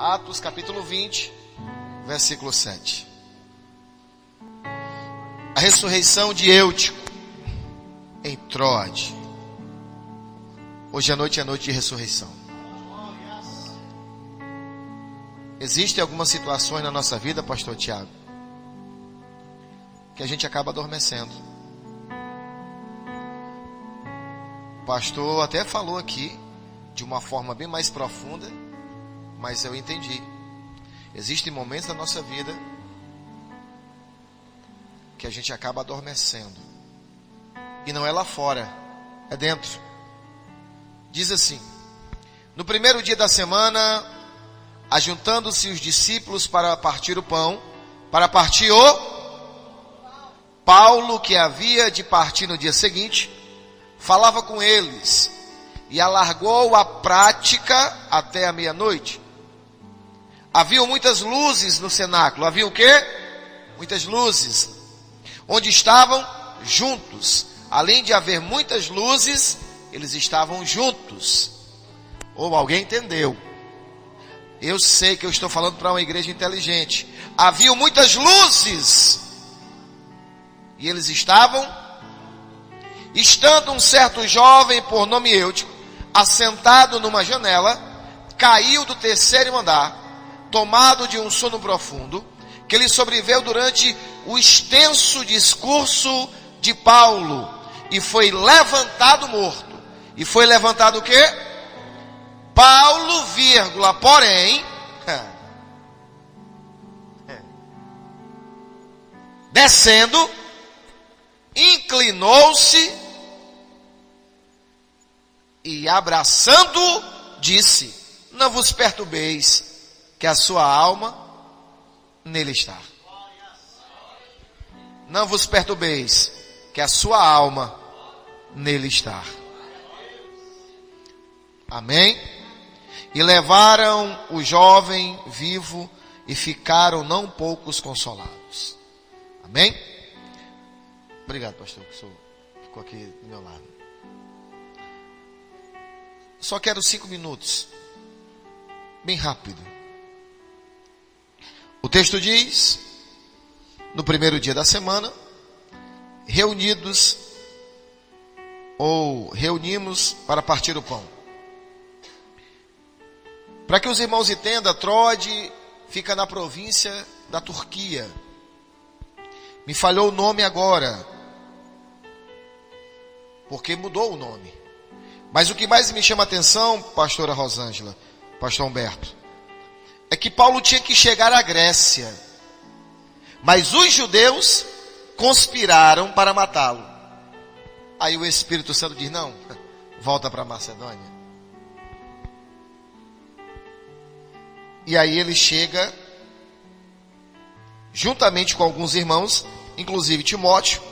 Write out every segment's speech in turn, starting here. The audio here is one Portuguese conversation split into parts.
Atos capítulo 20, versículo 7. A ressurreição de Eutico em Troade. Hoje à noite é noite de ressurreição. Existem algumas situações na nossa vida, pastor Tiago, que a gente acaba adormecendo. O pastor até falou aqui de uma forma bem mais profunda, mas eu entendi. Existem momentos da nossa vida que a gente acaba adormecendo. E não é lá fora, é dentro. Diz assim: no primeiro dia da semana, ajuntando-se os discípulos para partir o pão, para partir Paulo, que havia de partir no dia seguinte, falava com eles e alargou a prática até a meia-noite. Havia muitas luzes no cenáculo. Havia o quê? Muitas luzes. Onde estavam juntos. Além de haver muitas luzes, eles estavam juntos. Ou alguém entendeu? Eu sei que eu estou falando para uma igreja inteligente. Havia muitas luzes. E eles estavam. Estando um certo jovem por nome Eutico, assentado numa janela, caiu do terceiro andar, tomado de um sono profundo, que lhe sobreveio durante o extenso discurso de Paulo, e foi levantado morto. E foi levantado o quê? Paulo, porém, descendo, inclinou-se e abraçando, disse: não vos perturbeis, que a sua alma nele está. Não vos perturbeis, que a sua alma nele está. Amém? E levaram o jovem vivo e ficaram não poucos consolados. Amém? Obrigado, pastor, que o senhor ficou aqui do meu lado. Só quero 5 minutos. Bem rápido. O texto diz: no primeiro dia da semana, reunimos para partir o pão. Para que os irmãos entendam, Troade fica na província da Turquia. Me falhou o nome agora, porque mudou o nome. Mas o que mais me chama a atenção, pastora Rosângela, pastor Humberto, é que Paulo tinha que chegar à Grécia, mas os judeus conspiraram para matá-lo. Aí o Espírito Santo diz: não, volta para Macedônia. E aí ele chega, juntamente com alguns irmãos, inclusive Timóteo.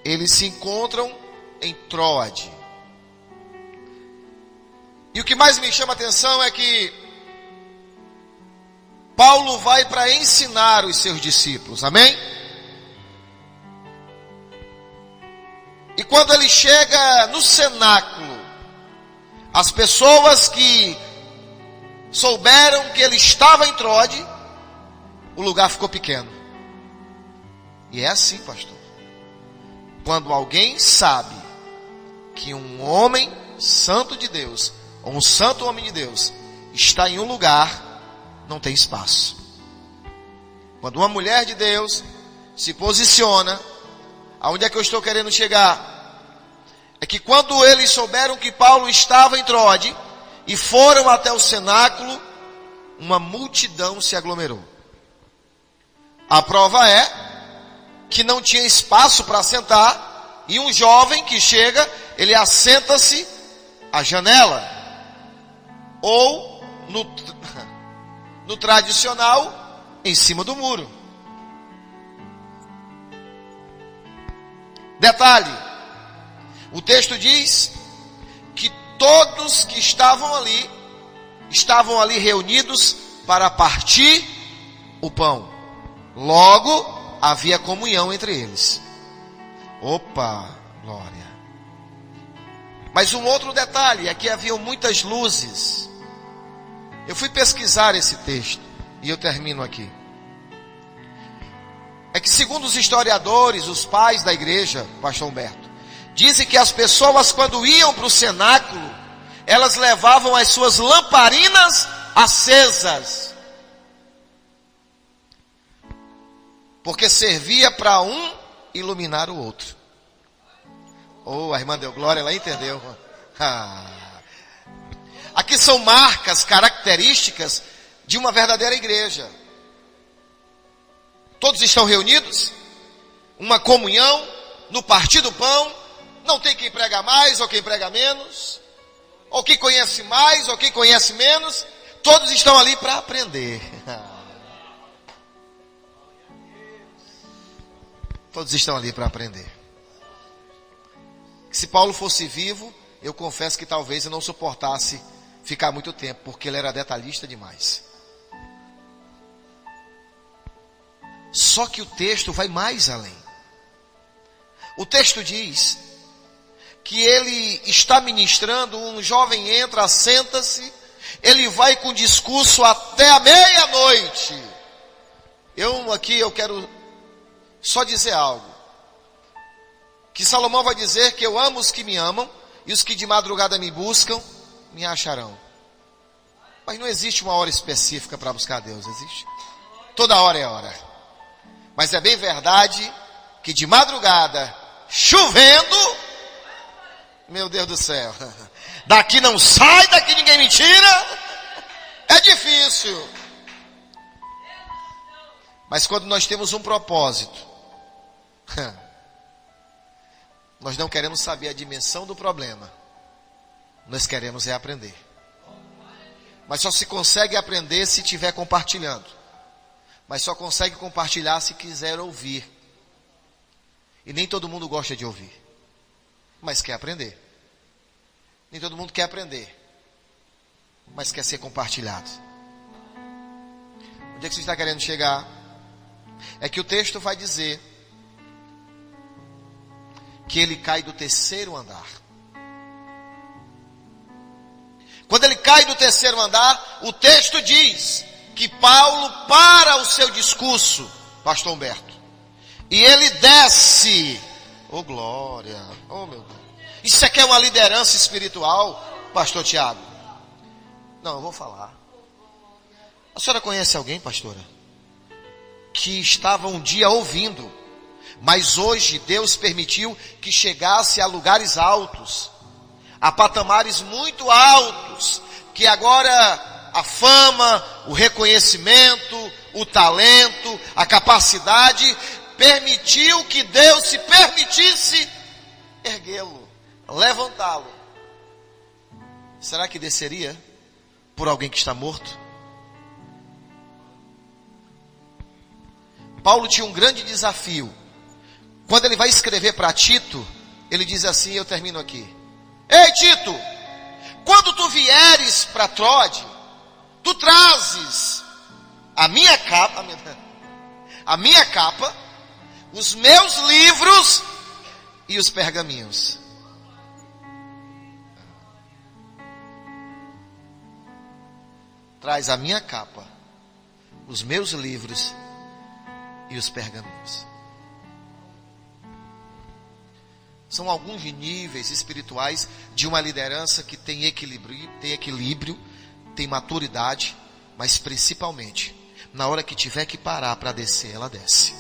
Eles se encontram em Troade. E o que mais me chama a atenção é que Paulo vai para ensinar os seus discípulos, amém? E quando ele chega no cenáculo, as pessoas que souberam que ele estava em Troade, o lugar ficou pequeno. E é assim, pastor. Quando alguém sabe que um homem santo de Deus, ou um santo homem de Deus, está em um lugar, não tem espaço. Quando uma mulher de Deus se posiciona, aonde é que eu estou querendo chegar? É que quando eles souberam que Paulo estava em Troade, e foram até o cenáculo, uma multidão se aglomerou. A prova é que não tinha espaço para sentar, e um jovem que chega, ele assenta-se à janela, ou no tradicional, em cima do muro. Detalhe, o texto diz que todos que estavam ali reunidos para partir o pão. Logo, havia comunhão entre eles. Opa, glória. Mas um outro detalhe é que haviam muitas luzes. Eu fui pesquisar esse texto e eu termino aqui. É que segundo os historiadores, os pais da igreja, pastor Humberto, dizem que as pessoas quando iam para o cenáculo, elas levavam as suas lamparinas acesas. Porque servia para um iluminar o outro. Oh, a irmã deu glória, ela entendeu. Aqui são marcas, características de uma verdadeira igreja. Todos estão reunidos, uma comunhão, no partir do pão, não tem quem prega mais ou quem prega menos, ou quem conhece mais ou quem conhece menos, todos estão ali para aprender. Todos estão ali para aprender. Se Paulo fosse vivo, eu confesso que talvez eu não suportasse ficar muito tempo, porque ele era detalhista demais. Só que o texto vai mais além. O texto diz que ele está ministrando, um jovem entra, senta-se, ele vai com discurso até a meia-noite. Eu quero só dizer algo. Que Salomão vai dizer que eu amo os que me amam, e os que de madrugada me buscam, me acharão. Mas não existe uma hora específica para buscar Deus, existe? Toda hora é hora. Mas é bem verdade que de madrugada, chovendo, meu Deus do céu, daqui não sai, daqui ninguém me tira, é difícil. Mas quando nós temos um propósito, nós não queremos saber a dimensão do problema, nós queremos é aprender. Mas só se consegue aprender se estiver compartilhando. Mas só consegue compartilhar se quiser ouvir. E nem todo mundo gosta de ouvir, mas quer aprender. Nem todo mundo quer aprender, mas quer ser compartilhado. Onde é que você está querendo chegar? É que o texto vai dizer que ele cai do terceiro andar. Quando ele cai do terceiro andar, o texto diz que Paulo para o seu discurso, pastor Humberto, e ele desce. Oh glória, oh meu Deus. Isso aqui é uma liderança espiritual, pastor Tiago? Não, eu vou falar. A senhora conhece alguém, pastora, que estava um dia ouvindo, mas hoje Deus permitiu que chegasse a lugares altos, a patamares muito altos, que agora a fama, o reconhecimento, o talento, a capacidade, permitiu que Deus se permitisse erguê-lo, levantá-lo. Será que desceria por alguém que está morto? Paulo tinha um grande desafio. Quando ele vai escrever para Tito, ele diz assim, eu termino aqui. Ei Tito, quando tu vieres para Troade, tu trazes a minha capa, os meus livros e os pergaminhos. Traz a minha capa, os meus livros e os pergaminhos. São alguns níveis espirituais de uma liderança que tem equilíbrio, tem maturidade, mas principalmente, na hora que tiver que parar para descer, ela desce.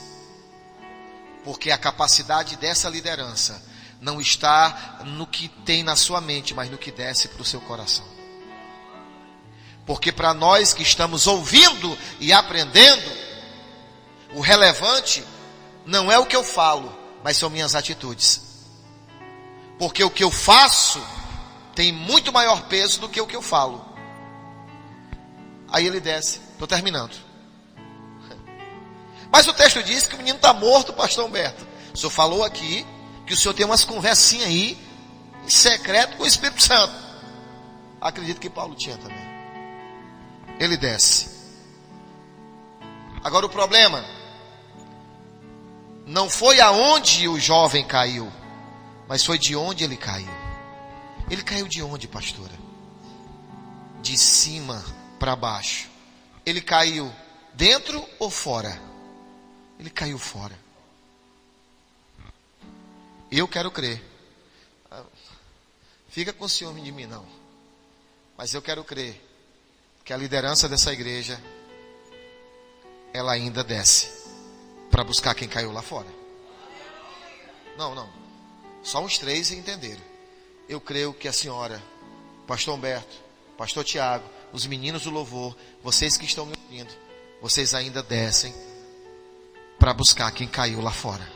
Porque a capacidade dessa liderança não está no que tem na sua mente, mas no que desce para o seu coração. Porque para nós que estamos ouvindo e aprendendo, o relevante não é o que eu falo, mas são minhas atitudes. Porque o que eu faço tem muito maior peso do que o que eu falo. Aí ele desce. Estou terminando. Mas o texto diz que o menino está morto, pastor Humberto. O senhor falou aqui que o senhor tem umas conversinhas aí, em secreto, com o Espírito Santo. Acredito que Paulo tinha também. Ele desce. Agora o problema não foi aonde o jovem caiu, mas foi de onde ele caiu. Ele caiu de onde, pastora? De cima para baixo. Ele caiu dentro ou fora? Ele caiu fora. Eu quero crer. Fica com ciúme de mim, não. Mas eu quero crer que a liderança dessa igreja, ela ainda desce para buscar quem caiu lá fora. Não. Só uns 3 entenderam. Eu creio que a senhora, pastor Humberto, pastor Tiago, os meninos do louvor, vocês que estão me ouvindo, vocês ainda descem para buscar quem caiu lá fora.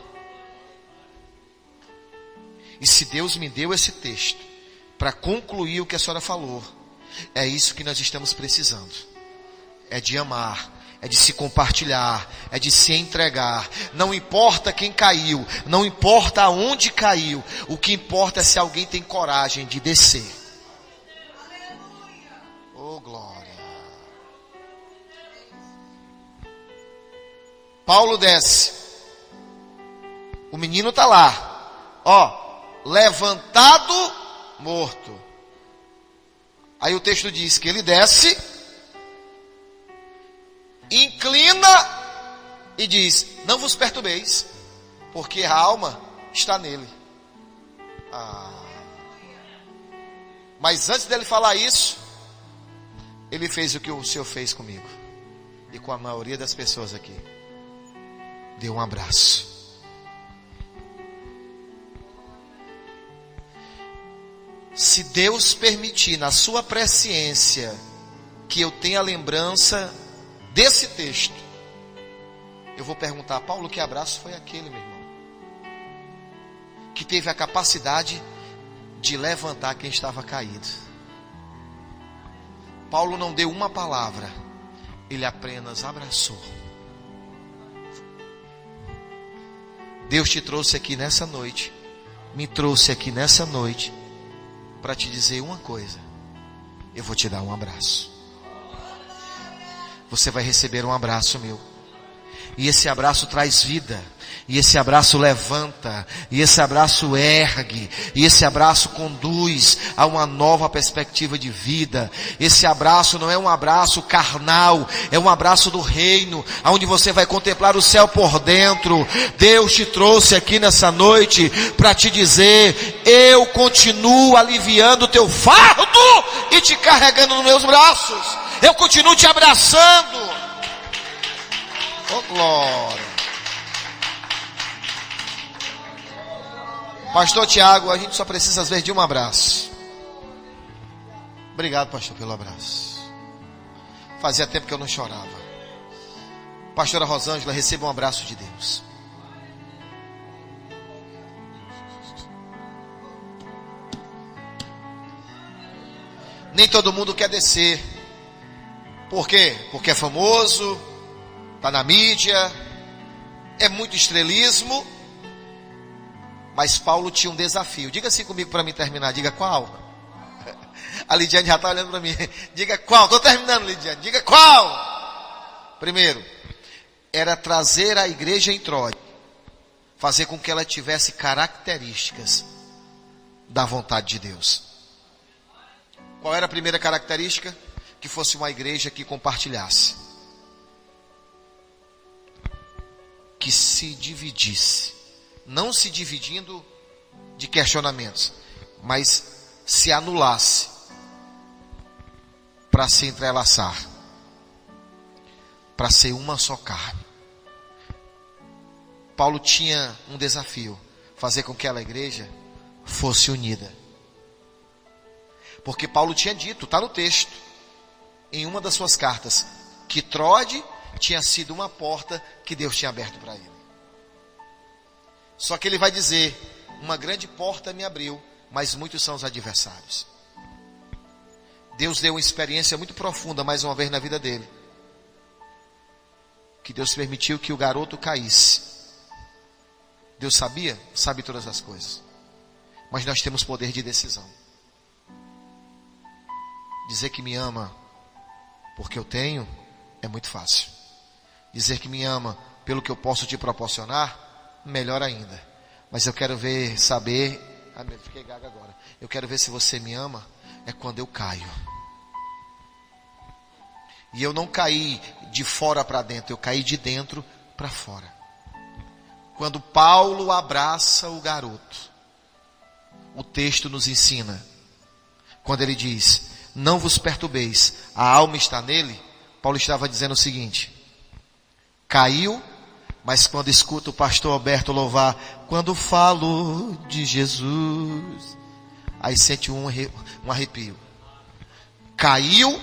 E se Deus me deu esse texto para concluir o que a senhora falou, é isso que nós estamos precisando. É de amar, é de se compartilhar, é de se entregar. Não importa quem caiu, não importa aonde caiu, o que importa é se alguém tem coragem de descer. Oh, glória. Paulo desce. O menino está lá, levantado, morto. Aí o texto diz que ele desce, inclina e diz: não vos perturbeis, porque a alma está nele. Mas antes dele falar isso, ele fez o que o Senhor fez comigo e com a maioria das pessoas aqui. Deu um abraço. Se Deus permitir, na sua presciência, que eu tenha lembrança desse texto, eu vou perguntar: Paulo, que abraço foi aquele, meu irmão? Que teve a capacidade de levantar quem estava caído. Paulo não deu uma palavra, ele apenas abraçou. Deus te trouxe aqui nessa noite, me trouxe aqui nessa noite, para te dizer uma coisa: eu vou te dar um abraço. Você vai receber um abraço meu. E esse abraço traz vida. E esse abraço levanta. E esse abraço ergue. E esse abraço conduz a uma nova perspectiva de vida. Esse abraço não é um abraço carnal. É um abraço do reino, onde você vai contemplar o céu por dentro. Deus te trouxe aqui nessa noite para te dizer: eu continuo aliviando o teu fardo e te carregando nos meus braços. Eu continuo te abraçando. Oh, glória. Pastor Tiago, a gente só precisa às vezes de um abraço. Obrigado, pastor, pelo abraço. Fazia tempo que eu não chorava. Pastora Rosângela, receba um abraço de Deus. Nem todo mundo quer descer. Por quê? Porque é famoso, está na mídia, é muito estrelismo. Mas Paulo tinha um desafio. Diga assim comigo para mim terminar. Diga qual? A Lidiane já está olhando para mim. Diga qual? Estou terminando, Lidiane. Diga qual? Primeiro, era trazer a igreja em Troade, fazer com que ela tivesse características da vontade de Deus. Qual era a primeira característica? Que fosse uma igreja que compartilhasse, que se dividisse, não se dividindo de questionamentos, mas se anulasse para se entrelaçar, para ser uma só carne. Paulo tinha um desafio: fazer com que aquela igreja fosse unida. Porque Paulo tinha dito, está no texto, em uma das suas cartas, que Troade tinha sido uma porta que Deus tinha aberto para ele. Só que ele vai dizer: uma grande porta me abriu, mas muitos são os adversários. Deus deu uma experiência muito profunda mais uma vez na vida dele, que Deus permitiu que o garoto caísse. Deus sabia? Sabe todas as coisas. Mas nós temos poder de decisão. Dizer que me ama porque eu tenho é muito fácil. Dizer que me ama pelo que eu posso te proporcionar, melhor ainda. Mas eu quero ver, saber, fiquei gaga agora. Eu quero ver se você me ama é quando eu caio. E eu não caí de fora para dentro, eu caí de dentro para fora. Quando Paulo abraça o garoto, o texto nos ensina, quando ele diz, não vos perturbeis, a alma está nele, Paulo estava dizendo o seguinte, caiu, mas quando escuta o pastor Alberto louvar, quando falo de Jesus, aí sente um arrepio. Caiu,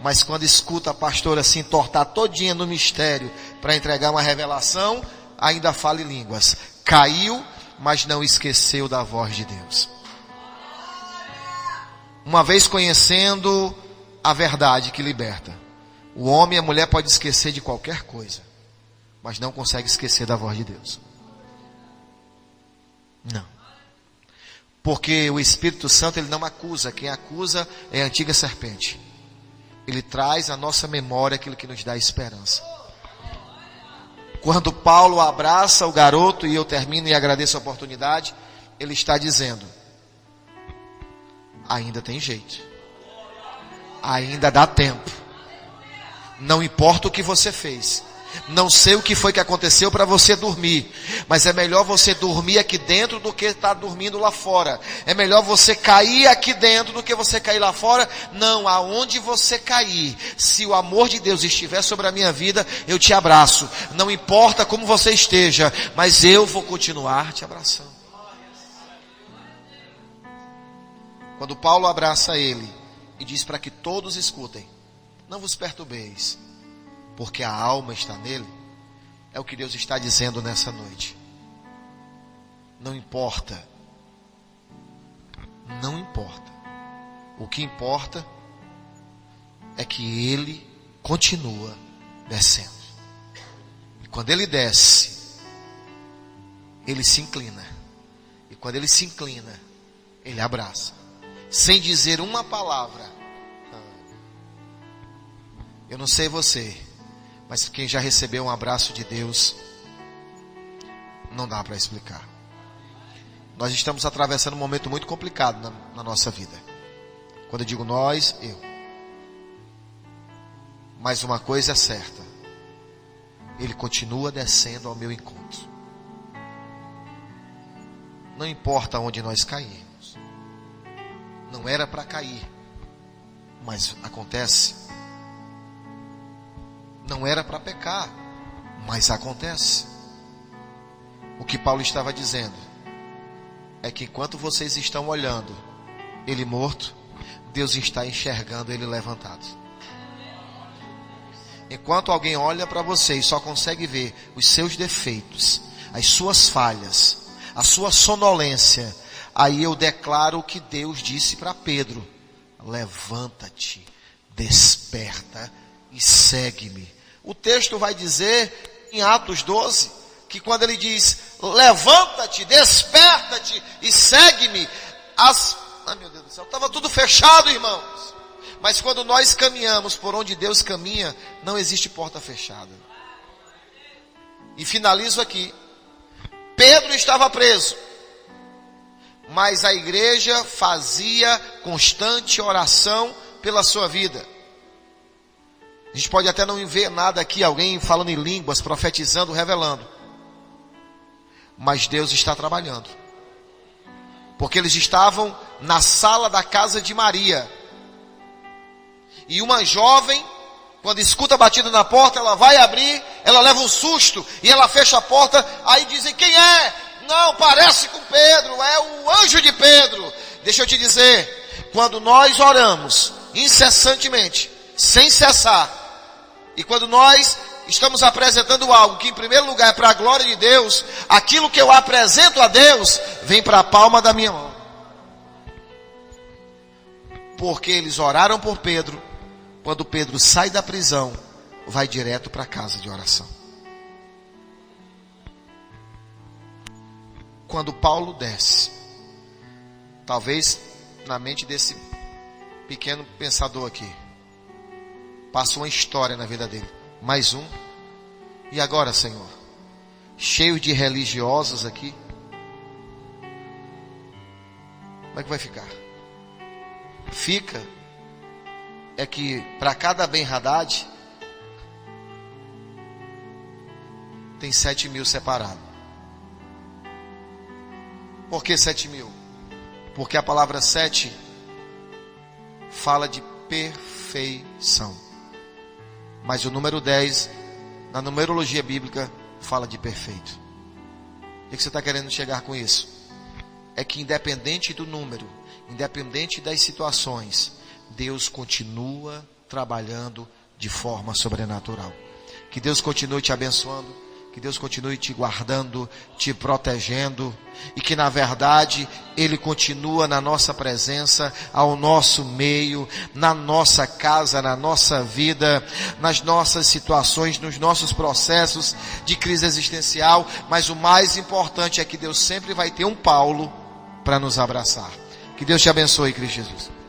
mas quando escuta a pastora se entortar todinha no mistério para entregar uma revelação, ainda fala em línguas. Caiu, mas não esqueceu da voz de Deus. Uma vez conhecendo a verdade que liberta, o homem e a mulher podem esquecer de qualquer coisa, mas não consegue esquecer da voz de Deus. Não. Porque o Espírito Santo, ele não acusa. Quem acusa é a antiga serpente. Ele traz à nossa memória aquilo que nos dá esperança. Quando Paulo abraça o garoto, e eu termino e agradeço a oportunidade, ele está dizendo, ainda tem jeito. Ainda dá tempo. Não importa o que você fez. Não sei o que foi que aconteceu para você dormir, mas é melhor você dormir aqui dentro do que estar dormindo lá fora. É melhor você cair aqui dentro do que você cair lá fora. Não, aonde você cair, se o amor de Deus estiver sobre a minha vida, eu te abraço. Não importa como você esteja, mas eu vou continuar te abraçando. Quando Paulo abraça ele e diz para que todos escutem, não vos perturbeis, porque a alma está nele, é o que Deus está dizendo nessa noite. Não importa. Não importa. O que importa é que ele continua descendo. E quando ele desce, ele se inclina. E quando ele se inclina, ele abraça. Sem dizer uma palavra. Eu não sei você, mas quem já recebeu um abraço de Deus, não dá para explicar. Nós estamos atravessando um momento muito complicado na nossa vida. Quando eu digo nós, eu. Mas uma coisa é certa. Ele continua descendo ao meu encontro. Não importa onde nós cairmos. Não era para cair. Mas acontece. Não era para pecar, mas acontece. O que Paulo estava dizendo é que enquanto vocês estão olhando ele morto, Deus está enxergando ele levantado. Enquanto alguém olha para você e só consegue ver os seus defeitos, as suas falhas, a sua sonolência, aí eu declaro o que Deus disse para Pedro: levanta-te, desperta e segue-me. O texto vai dizer em Atos 12, que quando ele diz, levanta-te, desperta-te e segue-me, ai meu Deus do céu, estava tudo fechado, irmãos. Mas quando nós caminhamos por onde Deus caminha, não existe porta fechada. E finalizo aqui. Pedro estava preso, mas a igreja fazia constante oração pela sua vida. A gente pode até não ver nada aqui, alguém falando em línguas, profetizando, revelando. Mas Deus está trabalhando. Porque eles estavam na sala da casa de Maria. E uma jovem, quando escuta a batida na porta, ela vai abrir, ela leva um susto e ela fecha a porta. Aí dizem, quem é? Não, parece com Pedro, é o anjo de Pedro. Deixa eu te dizer, quando nós oramos incessantemente, sem cessar, e quando nós estamos apresentando algo que em primeiro lugar é para a glória de Deus, aquilo que eu apresento a Deus, vem para a palma da minha mão. Porque eles oraram por Pedro, quando Pedro sai da prisão, vai direto para a casa de oração. Quando Paulo desce, talvez na mente desse pequeno pensador aqui, passa uma história na vida dele. Mais um. E agora, Senhor? Cheio de religiosos aqui. Como é que vai ficar? Fica. é que para cada Ben-Hadad tem 7.000 separados. Por que 7.000? Porque a palavra 7 fala de perfeição. Mas o número 10, na numerologia bíblica, fala de perfeito. O que você está querendo chegar com isso? É que independente do número, independente das situações, Deus continua trabalhando de forma sobrenatural. Que Deus continue te abençoando, que Deus continue te guardando, te protegendo, e que na verdade Ele continua na nossa presença, ao nosso meio, na nossa casa, na nossa vida, nas nossas situações, nos nossos processos de crise existencial. Mas o mais importante é que Deus sempre vai ter um Paulo para nos abraçar. Que Deus te abençoe, Cristo Jesus.